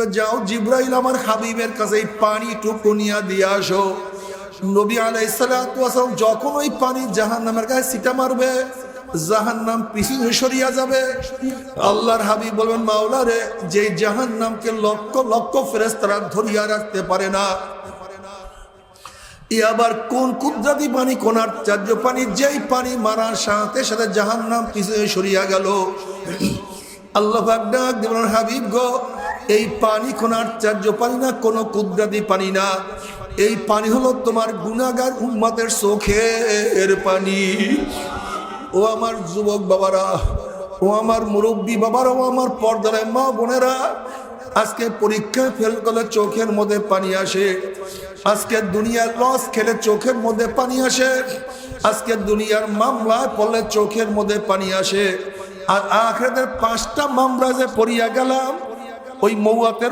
বলবে যাও জিব্রাইল আমার হাবিবের কাছে এই পানি টুকু নিয়ে দিয়ে আসো। নবী আলাইহিস সালাতু ওয়াস সালাম যখন ওই পানি জাহান্নামের গায়ে ছিটা মারবে, জাহান্নাম পিছনে সরিয়া যাবে। আল্লাহর হাবিব বলবেন মাওলা রে, যে জাহান্নামকে লক্ষ লক্ষ ফেরেশতারা ধরিয়া রাখতে পারে না, ই আবার কোন কুদরতি পানি, কোন আশ্চর্য পানি, যেই পানি মারার সাথে সাথে জাহান্নাম পিছনে সরিয়া গেল। আল্লাহ পাক ডাক দিয়ে বলেন হাবিব গো, এই পানি কোন আশ্চর্য পানি না, কোন কুদরতি পানি না, এই পানি হলো তোমার গুনাহগার উম্মতের চোখের পানি। ও আমার যুবক বাবারা, ও আমার মুরব্বী বাবারা, ও আমার পর্দার মা বোনেরা, আজকে পরীক্ষায় ফেল করলে চোখের মধ্যে পানি আসে, আজকে দুনিয়ার লস খেলে চোখের মধ্যে পানি আসে, আজকে দুনিয়ার মামলায় পড়লে চোখের মধ্যে পানি আসে। আর আখিরাতের 5টা মামলা যে পড়িয়া গেলাম, ওই মৌয়াতের